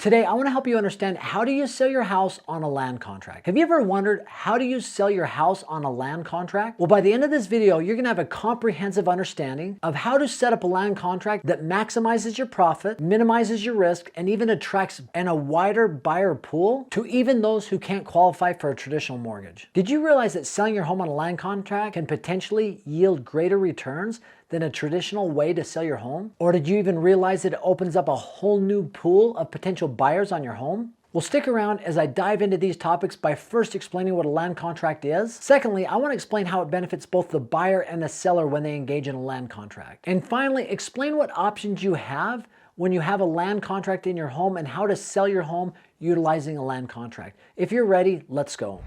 Today, I want to help you understand how do you sell your house on a land contract. Have you ever wondered how do you sell your house on a land contract? Well, by the end of this video, you're going to have a comprehensive understanding of how to set up a land contract that maximizes your profit, minimizes your risk, and even attracts a wider buyer pool to even those who can't qualify for a traditional mortgage. Did you realize that selling your home on a land contract can potentially yield greater returns than a traditional way to sell your home? Or did you even realize that it opens up a whole new pool of potential buyers on your home? Well, stick around as I dive into these topics by first explaining what a land contract is. Secondly, I want to explain how it benefits both the buyer and the seller when they engage in a land contract. And finally, explain what options you have when you have a land contract in your home and how to sell your home utilizing a land contract. If you're ready, let's go.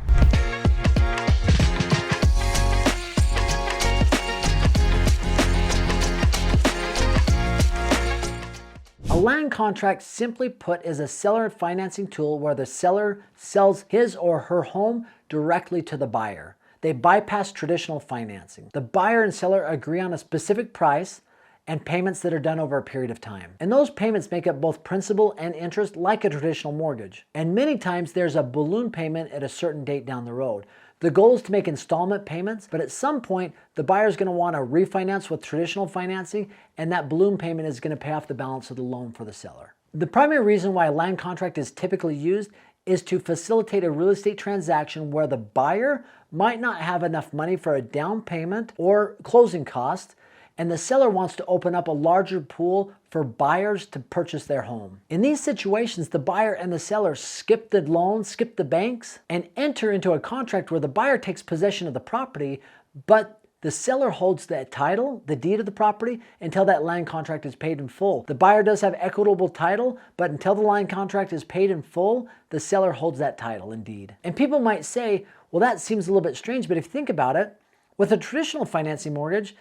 A land contract, simply put, is a seller financing tool where the seller sells his or her home directly to the buyer. They bypass traditional financing. The buyer and seller agree on a specific price and payments that are done over a period of time. And those payments make up both principal and interest like a traditional mortgage. And many times there's a balloon payment at a certain date down the road. The goal is to make installment payments, but at some point, the buyer is going to want to refinance with traditional financing, and that balloon payment is going to pay off the balance of the loan for the seller. The primary reason why a land contract is typically used is to facilitate a real estate transaction where the buyer might not have enough money for a down payment or closing costs, and the seller wants to open up a larger pool for buyers to purchase their home. In these situations, the buyer and the seller skip the loan, skip the banks, and enter into a contract where the buyer takes possession of the property, but the seller holds that title, the deed of the property, until that land contract is paid in full. The buyer does have equitable title, but until the land contract is paid in full, the seller holds that title and deed. And people might say, well, that seems a little bit strange, but if you think about it, with a traditional financing mortgage,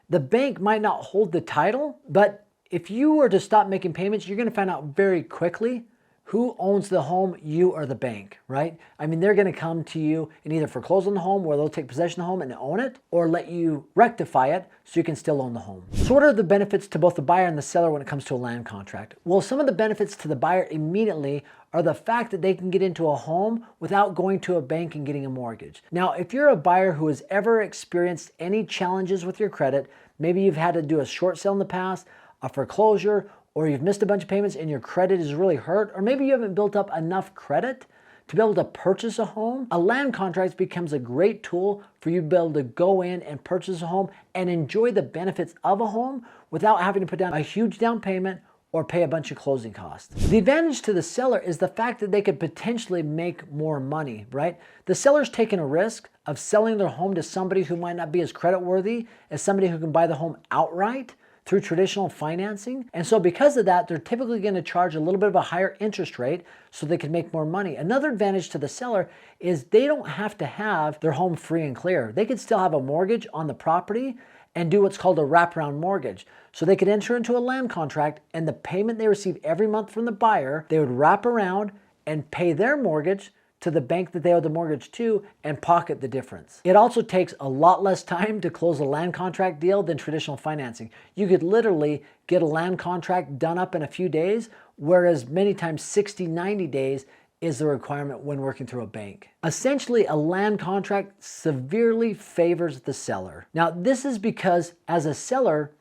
the bank might not hold the title, but if you were to stop making payments, you're going to find out very quickly who owns the home, you or the bank, right? I mean, they're going to come to you and either foreclose on the home where they'll take possession of the home and own it, or let you rectify it so you can still own the home. So what are the benefits to both the buyer and the seller when it comes to a land contract? Well, some of the benefits to the buyer immediately are the fact that they can get into a home without going to a bank and getting a mortgage. Now, if you're a buyer who has ever experienced any challenges with your credit, maybe you've had to do a short sale in the past, a foreclosure, or you've missed a bunch of payments and your credit is really hurt, or maybe you haven't built up enough credit to be able to purchase a home, a land contract becomes a great tool for you to be able to go in and purchase a home and enjoy the benefits of a home without having to put down a huge down payment or pay a bunch of closing costs. The advantage to the seller is the fact that they could potentially make more money, right? The seller's taking a risk of selling their home to somebody who might not be as creditworthy as somebody who can buy the home outright through traditional financing. And so because of that, they're typically going to charge a little bit of a higher interest rate so they can make more money. Another advantage to the seller is they don't have to have their home free and clear. They could still have a mortgage on the property and do what's called a wraparound mortgage. So they could enter into a land contract, and the payment they receive every month from the buyer, they would wrap around and pay their mortgage to the bank that they owe the mortgage to and pocket the difference. It also takes a lot less time to close a land contract deal than traditional financing. You could literally get a land contract done up in a few days, whereas many times 60, 90 days is the requirement when working through a bank. Essentially, a land contract severely favors the seller. Now, this is because as a seller,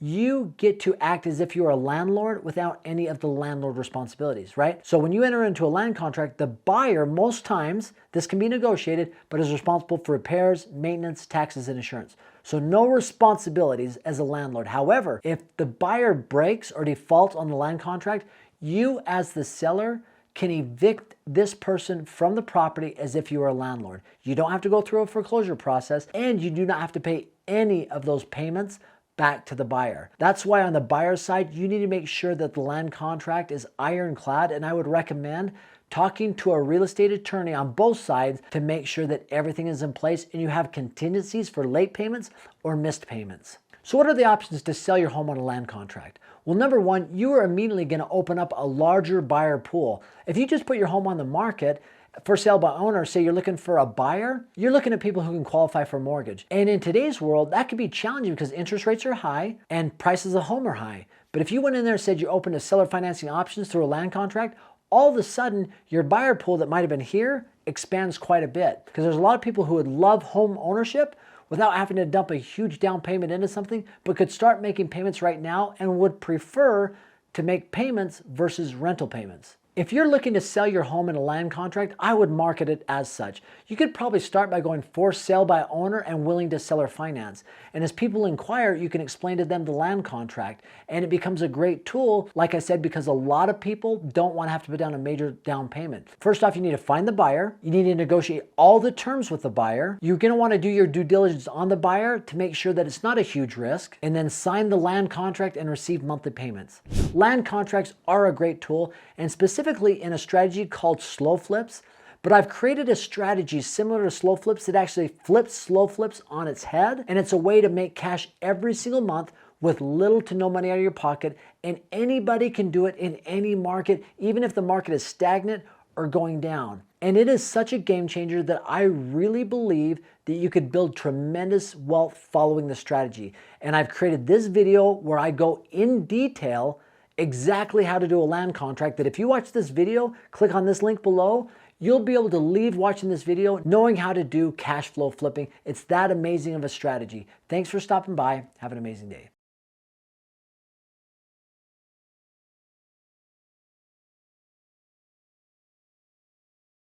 you get to act as if you're a landlord without any of the landlord responsibilities, right? So when you enter into a land contract, the buyer, most times, this can be negotiated, but is responsible for repairs, maintenance, taxes, and insurance. So no responsibilities as a landlord. However, if the buyer breaks or defaults on the land contract, you as the seller can evict this person from the property as if you were a landlord. You don't have to go through a foreclosure process, and you do not have to pay any of those payments back to the buyer. That's why on the buyer side, you need to make sure that the land contract is ironclad, and I would recommend talking to a real estate attorney on both sides to make sure that everything is in place and you have contingencies for late payments or missed payments. So what are the options to sell your home on a land contract? Well, number one, you are immediately going to open up a larger buyer pool. If you just put your home on the market for sale by owner, say you're looking for a buyer, you're looking at people who can qualify for a mortgage. And in today's world, that could be challenging because interest rates are high and prices of home are high. But if you went in there and said you're open to seller financing options through a land contract, all of a sudden your buyer pool that might have been here expands quite a bit, because there's a lot of people who would love home ownership without having to dump a huge down payment into something, but could start making payments right now and would prefer to make payments versus rental payments. If you're looking to sell your home in a land contract, I would market it as such. You could probably start by going for sale by owner and willing to seller finance. And as people inquire, you can explain to them the land contract. And it becomes a great tool, like I said, because a lot of people don't want to have to put down a major down payment. First off, you need to find the buyer. You need to negotiate all the terms with the buyer. You're going to want to do your due diligence on the buyer to make sure that it's not a huge risk, and then sign the land contract and receive monthly payments. Land contracts are a great tool, and specifically in a strategy called slow flips, but I've created a strategy similar to slow flips that actually flips slow flips on its head, and it's a way to make cash every single month with little to no money out of your pocket, and anybody can do it in any market, even if the market is stagnant or going down. And it is such a game changer that I really believe that you could build tremendous wealth following the strategy. And I've created this video where I go in detail exactly how to do a land contract, that if you watch this video, click on this link below, you'll be able to leave watching this video knowing how to do cash flow flipping. It's that amazing of a strategy. Thanks for stopping by. Have an amazing day.